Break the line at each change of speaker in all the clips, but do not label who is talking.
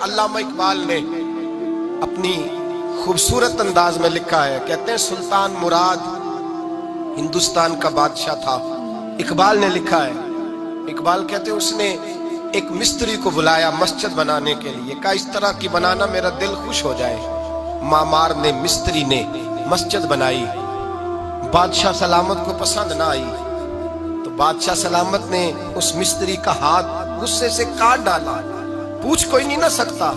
علامہ اقبال نے اپنی خوبصورت انداز میں لکھا ہے، کہتے ہیں سلطان مراد ہندوستان کا بادشاہ تھا۔ اقبال نے لکھا ہے، اقبال کہتے ہیں اس نے ایک مستری کو بلایا مسجد بنانے کے لیے، کہا اس طرح کی بنانا میرا دل خوش ہو جائے۔ معمار نے، مستری نے مسجد بنائی، بادشاہ سلامت کو پسند نہ آئی تو بادشاہ سلامت نے اس مستری کا ہاتھ غصے سے کاٹ ڈالا، پوچھ کوئی نہیں نہ سکتا۔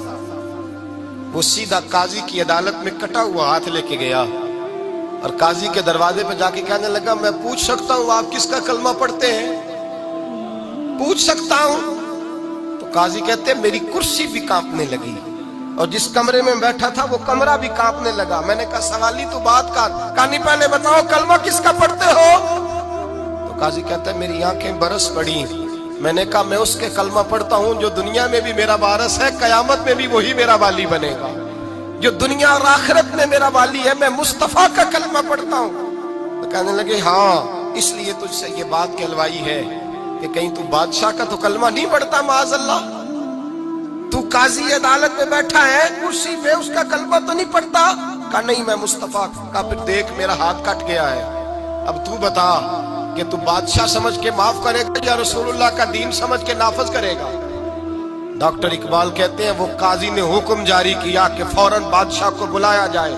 وہ سیدھا قاضی کی عدالت میں کٹا ہوا ہاتھ لے کے گیا اور قاضی کے دروازے پہ جا کے کہنے لگا میں پوچھ سکتا ہوں آپ کس کا کلمہ پڑھتے ہیں؟ پوچھ سکتا ہوں؟ تو قاضی کہتے ہیں میری کرسی بھی کانپنے لگی اور جس کمرے میں بیٹھا تھا وہ کمرہ بھی کانپنے لگا۔ میں نے کہا سوالی تو بات کر، کہانی پہلے بتاؤ کلمہ کس کا پڑھتے ہو؟ تو قاضی کہتا ہے میری آنکھیں برس پڑی۔ میں نے کہا میں اس کے کلمہ پڑھتا ہوں جو دنیا میں بھی میرا وارث ہے، قیامت میں بھی وہی میرا والی بنے گا، جو دنیا اور آخرت میں میرا والی ہے، میں مصطفیٰ کا کلمہ پڑھتا ہوں۔ تو کہنے لگے ہاں اس لیے تجھ سے یہ بات کہلوائی ہے کہ کہیں تو بادشاہ کا تو کلمہ نہیں پڑھتا، معاذ اللہ، تو قاضی عدالت میں بیٹھا ہے کرسی پہ، اس کا کلمہ تو نہیں پڑھتا؟ کہا نہیں میں مصطفیٰ کا۔ پھر دیکھ میرا ہاتھ کٹ گیا ہے، اب تو بتا کہ تو بادشاہ سمجھ کے معاف کرے گا یا رسول اللہ کا دین سمجھ کے نافذ کرے گا؟ ڈاکٹر اقبال کہتے ہیں وہ قاضی نے حکم جاری کیا کہ فوراً بادشاہ کو بلایا جائے۔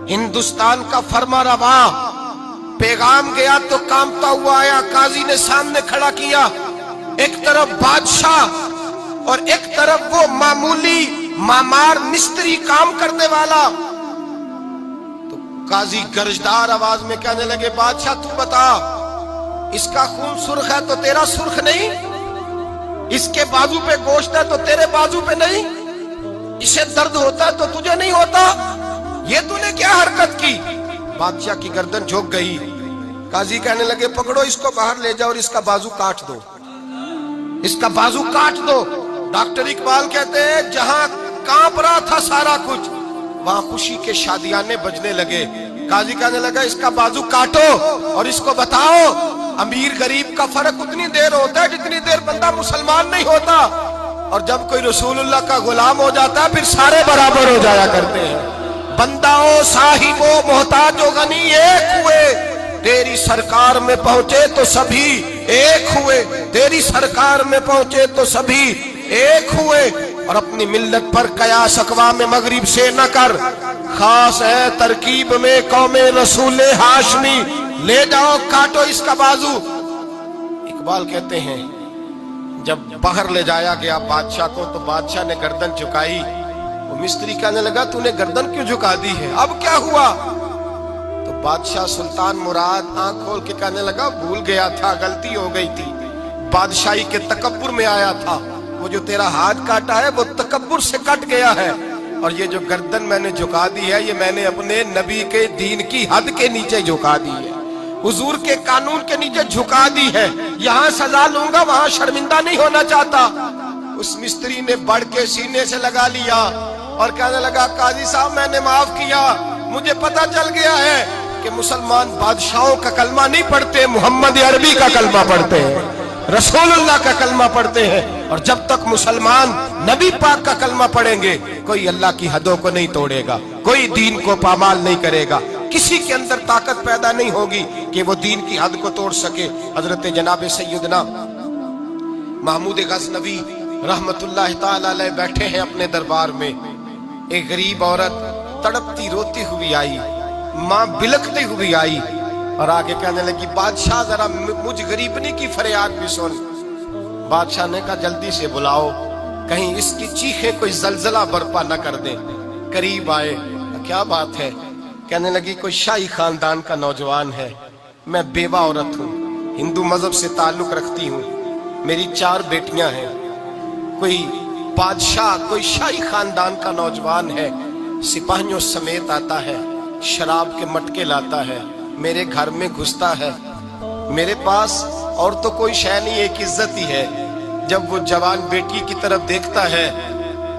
ہندوستان کا فرما روا پیغام گیا تو کانپتا ہوا آیا، قاضی نے سامنے کھڑا کیا، ایک طرف بادشاہ اور ایک طرف وہ معمولی معمار مستری کام کرنے والا۔ تو قاضی گرجدار آواز میں کہنے لگے بادشاہ تو بتا، اس کا خون سرخ ہے تو تیرا سرخ نہیں؟ اس کے بازو پہ گوشت ہے تو تیرے بازو پہ نہیں؟ اسے درد ہوتا ہے تو تجھے نہیں ہوتا؟ یہ تو نے کیا حرکت کی؟ بادشاہ کی گردن جھک گئی۔ قاضی کہنے لگے پکڑو اس کو باہر لے جاؤ اور اس کا بازو کاٹ دو، اس کا بازو کاٹ دو۔ ڈاکٹر اقبال کہتے ہیں جہاں کانپ رہا تھا سارا کچھ وہاں خوشی کے شادیانے بجنے لگے۔ قاضی کہنے لگا اس کا بازو کاٹو اور اس کو بتاؤ امیر غریب کا فرق اتنی دیر ہوتا ہے جتنی دیر بندہ مسلمان نہیں ہوتا، اور جب کوئی رسول اللہ کا غلام ہو جاتا ہے پھر سارے برابر ہو جایا کرتے ہیں۔ بنداؤ صاحب و محتاج و غنی ایک ہوئے، تیری سرکار میں پہنچے تو سبھی ایک ہوئے، تیری سرکار میں پہنچے تو سبھی ایک ہوئے۔ اور اپنی ملت پر قیاس اقوام مغرب سے نہ کر، خاص ہے ترکیب میں قوم رسول ہاشمی، لے جاؤ کاٹو اس کا بازو۔ اقبال کہتے ہیں جب باہر لے جایا گیا بادشاہ کو تو بادشاہ نے گردن جھکائی۔ وہ مستری کہنے لگا تو نے گردن کیوں جھکا دی ہے، اب کیا ہوا؟ تو بادشاہ سلطان مراد آنکھ کھول کے کہنے لگا بھول گیا تھا، غلطی ہو گئی تھی، بادشاہی کے تکبر میں آیا تھا، وہ جو تیرا ہاتھ کاٹا ہے وہ تکبر سے کٹ گیا ہے، اور یہ جو گردن میں نے جھکا دی ہے یہ میں نے اپنے نبی کے دین کی حد کے نیچے جھکا دی ہے، حضور کے قانون کے نیچے جھکا دی ہے، یہاں سزا لوں گا وہاں شرمندہ نہیں ہونا چاہتا۔ اس مستری نے بڑھ کے سینے سے لگا لیا اور کہنے لگا قاضی صاحب میں نے معاف کیا، مجھے پتا چل گیا ہے کہ مسلمان بادشاہوں کا کلمہ نہیں پڑھتے، محمد عربی کا کلمہ پڑھتے ہیں، رسول اللہ کا کلمہ پڑھتے ہیں، اور جب تک مسلمان نبی پاک کا کلمہ پڑھیں گے کوئی اللہ کی حدوں کو نہیں توڑے گا، کوئی دین کو پامال نہیں کرے گا، کسی کے اندر طاقت پیدا نہیں ہوگی کہ وہ دین کی حد کو توڑ سکے۔ حضرت جناب سیدنا محمود غزنوی رحمت اللہ تعالی علیہ بیٹھے ہیں اپنے دربار میں، ایک غریب عورت تڑپتی روتی ہوئی آئی، ماں بلکتی ہوئی آئی اور آگے کہنے لگی بادشاہ ذرا مجھ غریبنی کی فریاد بھی سن۔ بادشاہ نے کہا جلدی سے بلاؤ کہیں اس کی چیخیں کوئی زلزلہ برپا نہ کر دیں۔ قریب آئے، کیا بات ہے؟ کہنے لگی کوئی شاہی خاندان کا نوجوان ہے، میں بیوہ عورت ہوں، ہندو مذہب سے تعلق رکھتی ہوں، میری 4 بیٹیاں ہیں، کوئی بادشاہ کوئی شاہی خاندان کا نوجوان ہے، سپاہیوں سمیت آتا ہے، شراب کے مٹکے لاتا ہے، میرے گھر میں گھستا ہے، میرے پاس اور تو کوئی شے نہیں، ایک عزت ہی ہے۔ جب وہ جوان بیٹی کی طرف دیکھتا ہے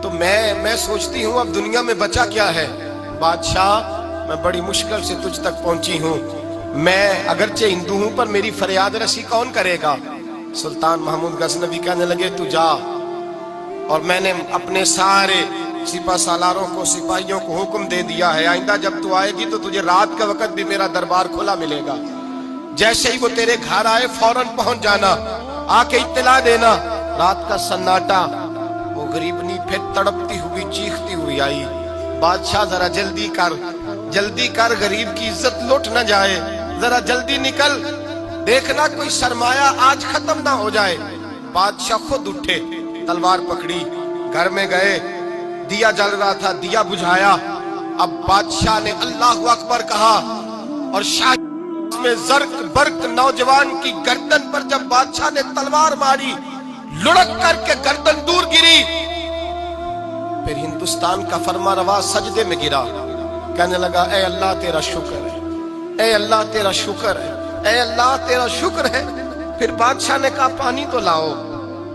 تو میں سوچتی ہوں اب دنیا میں بچا کیا ہے؟ بادشاہ میں بڑی مشکل سے تجھ تک پہنچی ہوں، میں اگرچہ ہندو ہوں پر میری فریاد رسی کون کرے گا؟ سلطان محمود غزنوی کہنے لگے تو جا اور میں نے اپنے سارے سپہ سالاروں کو سپاہیوں کو حکم دے دیا ہے آئندہ جب تو آئے گی تو تجھے رات کا وقت بھی میرا دربار کھلا ملے گا، جیسے ہی وہ تیرے گھر آئے فوراً پہنچ جانا، آ کے اطلاع دینا۔ رات کا سناٹا، وہ غریبنی پھر تڑپتی ہوئی چیختی ہوئی آئی، بادشاہ ذرا جلدی کر غریب کی عزت لوٹ نہ جائے، ذرا جلدی نکل، دیکھنا کوئی سرمایہ آج ختم نہ ہو جائے۔ بادشاہ خود اٹھے، تلوار پکڑی، گھر میں گئے، دیا جل رہا تھا، دیا بجھایا۔ اب بادشاہ نے اللہ اکبر کہا اور شاہ میں زرق برق نوجوان کی گردن پر جب بادشاہ نے تلوار ماری، لڑک کر کے گردن دور گری۔ پھر ہندوستان کا فرما روا سجدے میں گرا، کہنے لگا اے اللہ تیرا شکر ہے، اے اللہ تیرا شکر ہے، اے اللہ تیرا شکر ہے۔ پھر بادشاہ نے کہا پانی تو لاؤ،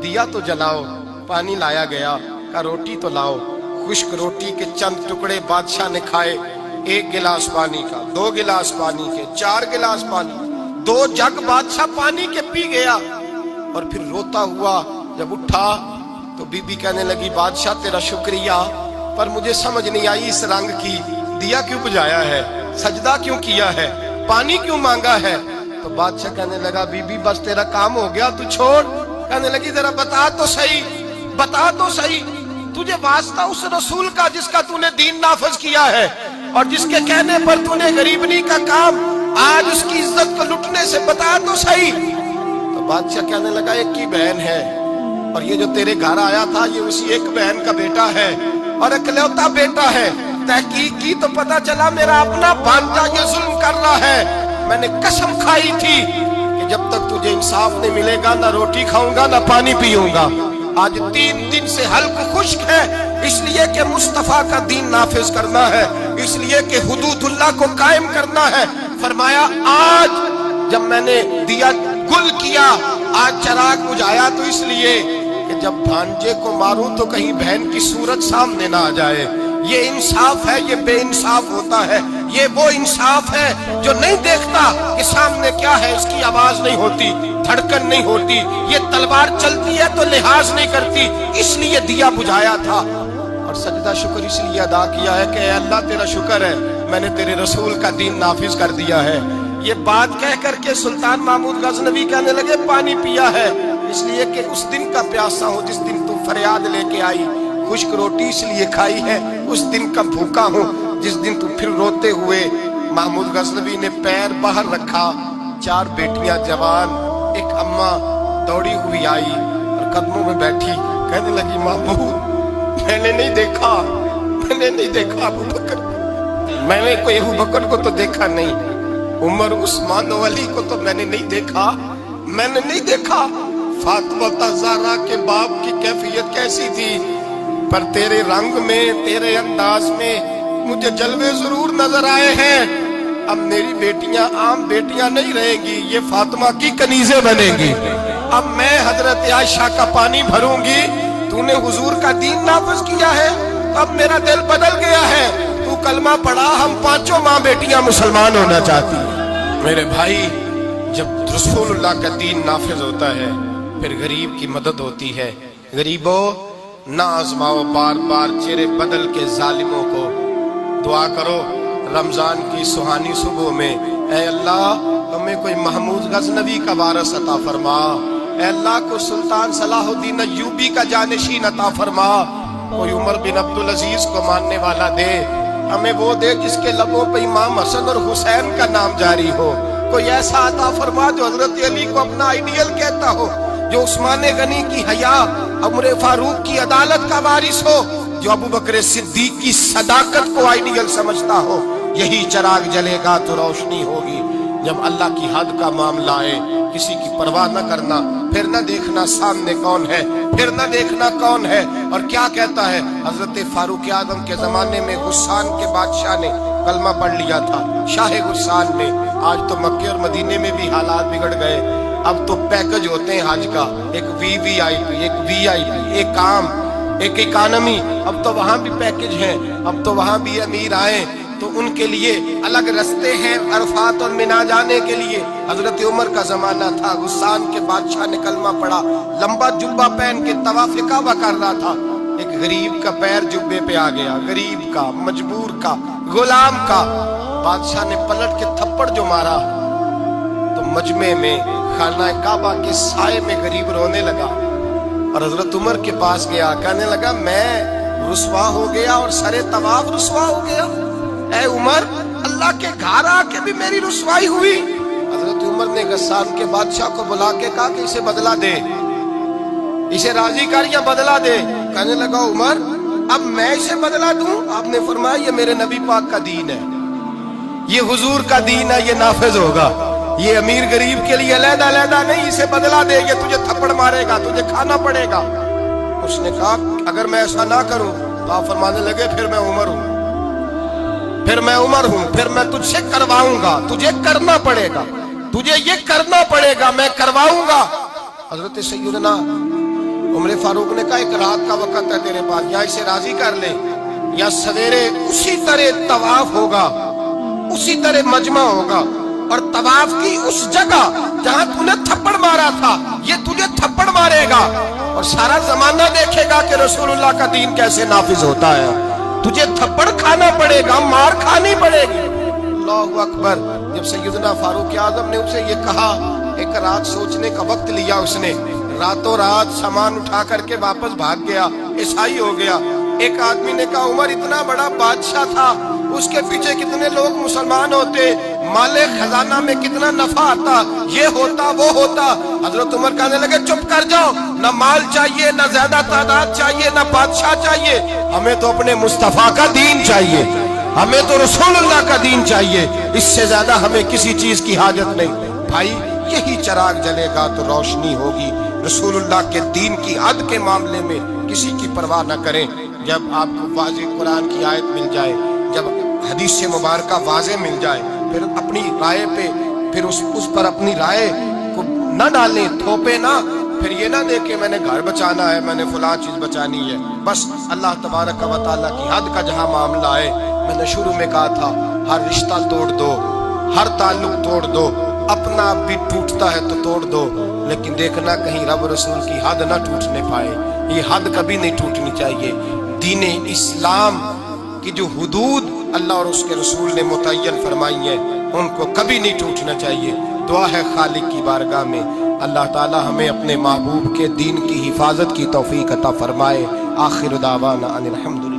دیا تو جلاؤ، پانی لایا گیا، کہا روٹی تو لاؤ۔ خشک روٹی کے چند ٹکڑے بادشاہ نے کھائے، 1 گلاس پانی کا، 2 گلاس پانی کے، 4 گلاس پانی، 2 جگ بادشاہ پانی کے پی گیا۔ اور پھر روتا ہوا جب اٹھا تو بی بی کہنے لگی بادشاہ تیرا شکریہ، پر مجھے سمجھ نہیں آئی اس رنگ کی، دیا کیوں بجھایا ہے، سجدہ کیوں کیا ہے، پانی کیوں مانگا ہے؟ تو بادشاہ کہنے لگا بی بی بس تیرا کام ہو گیا، تو چھوڑ۔ کہنے لگی ذرا بتا تو صحیح، تجھے واسطہ اس رسول کا جس کا تو نے دین نافذ کیا ہے اور جس کے کہنے پر تو نے غریبنی کا کام آج اس کی عزت کو لٹنے سے، بتا تو صحیح۔ تو بادشاہ کہنے لگا ایک کی بہن ہے اور یہ جو تیرے گھر آیا تھا یہ اسی ایک بہن کا بیٹا ہے اور اکلوتا بیٹا ہے۔ تحقیق کی تو پتا چلا میرا اپنا بھانجا یہ ظلم کر رہا ہے۔ میں نے قسم کھائی تھی کہ جب تک تجھے انصاف نہیں ملے گا نہ روٹی کھاؤں گا نہ پانی پیوں گا۔ آج 3 دن سے حلق خشک ہے، اس لیے کہ مصطفیٰ کا دین نافذ کرنا ہے، اس لیے کہ حدود اللہ کو قائم کرنا ہے۔ فرمایا آج جب میں نے دیا گل کیا، آج چراغ بجھایا تو اس لیے کہ جب بھانجے کو ماروں تو کہیں بہن کی صورت سامنے نہ آ جائے۔ یہ انصاف ہے، یہ بے انصاف ہوتا ہے۔ یہ وہ انصاف ہے جو نہیں دیکھتا کہ سامنے کیا ہے، اس کی آواز نہیں ہوتی، دھڑکن نہیں ہوتی، یہ تلوار چلتی ہے تو لحاظ نہیں کرتی، اس لیے دیا بجھایا تھا۔ اور سجدہ شکر اس لیے ادا کیا ہے کہ اے اللہ تیرا شکر ہے میں نے تیرے رسول کا دین نافذ کر دیا ہے۔ یہ بات کہہ کر کے سلطان محمود غزنوی کہنے لگے پانی پیا ہے اس لیے کہ اس دن کا پیاسا ہوں جس دن تو فریاد لے کے آئی، خشک روٹی اس لیے کھائی ہے اس دن کا بھوکا ہوں جس دن تو پھر روتے ہوئے۔ محمود غزنوی نے پیر باہر رکھا، 4 بیٹیاں جوان، ایک اماں دوڑی ہوئی آئی اور قدموں میں بیٹھی، کہنے لگی محمود میں نے نہیں دیکھا ابو بکر، میں نے کوئی ابو بکر کو تو دیکھا نہیں، عمر عثمان و علی کو تو میں نے نہیں دیکھا، فاطمہ زہرا کے باپ کی کیفیت کیسی تھی، پر تیرے رنگ میں تیرے انداز میں مجھے جلوے ضرور نظر آئے ہیں۔ اب میری بیٹیاں عام بیٹیاں نہیں رہیں گی، یہ فاطمہ کی کنیزیں بنیں گی۔ اب میں حضرت عائشہ کا پانی بھروں گی، تو نے حضور کا دین نافذ کیا ہے، اب میرا دل بدل گیا ہے، تو کلمہ پڑھا، ہم 5 ماں بیٹیاں مسلمان ہونا چاہتی ہیں۔ میرے بھائی جب رسول اللہ کا دین نافذ ہوتا ہے پھر غریب کی مدد ہوتی ہے۔ غریبوں نہ آزماؤ بار بار چہرے بدل کے ظالموں کو، دعا کرو رمضان کی سہانی صبح میں اے اللہ ہمیں کوئی محمود غزنوی کا وارث عطا فرما، اے اللہ کو سلطان صلاح الدین ایوبی کا جانشین عطا فرما، کوئی عمر بن عبدالعزیز کو ماننے والا دے، ہمیں وہ دے جس کے لبوں پہ امام حسن اور حسین کا نام جاری ہو، کوئی ایسا عطا فرما جو حضرت علی کو اپنا آئیڈیل کہتا ہو، جو عثمان غنی کی حیا، عمر فاروق کی عدالت کا وارث ہو، جو ابو بکر صدیق کی صداقت کو آئیڈیل سمجھتا ہو۔ یہی چراغ جلے گا تو روشنی ہوگی۔ جب اللہ کی حد کا معاملہ آئے کسی کی پرواہ نہ کرنا، پھر نہ دیکھنا سامنے کون ہے، پھر نہ دیکھنا کون ہے اور کیا کہتا ہے۔ حضرت فاروق اعظم کے زمانے میں غسان کے بادشاہ نے کلمہ پڑھ لیا تھا، شاہ غسان نے۔ آج تو مکے اور مدینے میں بھی حالات بگڑ گئے، اب تو پیکج ہوتے ہیں حج کا، ایک VVIP، ایک VIP، ایک عام، ایک اکانومی، اب تو وہاں بھی پیکج ہیں، اب تو وہاں بھی امیر آئے تو ان کے لیے الگ رستے ہیں عرفات اور منا جانے کے لیے۔ حضرت عمر کا زمانہ تھا، غسان کے بادشاہ نے کلمہ پڑھا، لمبا جبہ پہن کے طواف کعبہ کر رہا تھا، ایک غریب کا پیر جبے پہ آ گیا، غریب کا، مجبور کا، غلام کا۔ بادشاہ نے پلٹ کے تھپڑ جو مارا تو مجمع میں خانہ کعبہ کے سائے میں غریب رونے لگا، اور حضرت عمر کے پاس گیا، کہنے لگا میں رسوا ہو گیا اور سرے طواف رسوا ہو گیا۔ اے عمر، اللہ کے گھر آ کے بھی میری رسوائی ہوئی۔ حضرت عمر نے غسان کے بادشاہ کو بلا کے کہا کہ اسے بدلہ دے، اسے راضی کر یا بدلہ دے۔ کہنے لگا عمر اب میں اسے بدلہ دوں؟ آپ نے فرمایا یہ میرے نبی پاک کا دین ہے، یہ حضور کا دین ہے، یہ نافذ ہوگا، یہ امیر غریب کے لیے علیحدہ علیحدہ نہیں، اسے بدلہ دے، یہ تجھے تھپڑ مارے گا، تجھے کھانا پڑے گا۔ اس نے کہا اگر میں ایسا نہ کروں تو آپ فرمانے لگے پھر میں عمر ہوں، پھر میں عمر ہوں، پھر میں تجھ سے کرواؤں گا، تجھے کرنا پڑے گا، تجھے یہ کرنا پڑے گا، میں کرواؤں گا۔ حضرت سیدنا عمر فاروق نے کہا ایک رات کا وقت ہے تیرے پاس، یا اسے راضی کر لے یا سویرے اسی طرح طواف ہوگا، اسی طرح مجمع ہوگا، اور طواف کی اس جگہ جہاں تو نے تھپڑ مارا تھا یہ تجھے تھپڑ مارے گا، اور سارا زمانہ دیکھے گا کہ رسول اللہ کا دین کیسے نافذ ہوتا ہے۔ تجھے تھپڑ کھانا پڑے گا، مار کھانی پڑے گی۔ اللہ اکبر۔ جب سیدنا فاروق اعظم نے اسے یہ کہا، ایک رات سوچنے کا وقت لیا، اس نے راتوں رات سامان اٹھا کر کے واپس بھاگ گیا، عیسائی ہو گیا۔ ایک آدمی نے کہا عمر اتنا بڑا بادشاہ تھا، اس کے پیچھے کتنے لوگ مسلمان ہوتے، مال خزانہ میں کتنا نفع آتا، یہ ہوتا وہ ہوتا۔ حضرت عمر کہنے لگے چپ کر جاؤ، نہ مال چاہیے، نہ زیادہ تعداد چاہیے، نہ بادشاہ چاہیے، ہمیں تو اپنے مصطفیٰ کا دین چاہیے، ہمیں تو رسول اللہ کا دین چاہیے، اس سے زیادہ ہمیں کسی چیز کی حاجت نہیں۔ بھائی یہی چراغ جلے گا تو روشنی ہوگی۔ رسول اللہ کے دین کی حد کے معاملے میں کسی کی پرواہ نہ کریں۔ جب آپ کو واضح قرآن کی آیت مل جائے، جب حدیث مبارکہ واضح مل جائے، پھر اپنی رائے پہ پھر اس پر اپنی رائے کو نہ ڈالیں، تھوپے نہ، پھر یہ نہ دیکھ کہ میں نے گھر بچانا ہے، میں نے فلاں چیز بچانی ہے۔ بس اللہ تبارک و تعالیٰ کی حد کا جہاں معاملہ ہے، میں نے شروع میں کہا تھا ہر رشتہ توڑ دو، ہر تعلق توڑ دو، اپنا آپ بھی ٹوٹتا ہے تو توڑ دو، لیکن دیکھنا کہیں رب رسول کی حد نہ ٹوٹنے پائے۔ یہ حد کبھی نہیں ٹوٹنی چاہیے۔ دین اسلام کی جو حدود اللہ اور اس کے رسول نے متعین فرمائی ہیں ان کو کبھی نہیں ٹوٹنا چاہیے۔ دعا ہے خالق کی بارگاہ میں اللہ تعالی ہمیں اپنے محبوب کے دین کی حفاظت کی توفیق عطا فرمائے۔ آخر دعوانا ان الحمد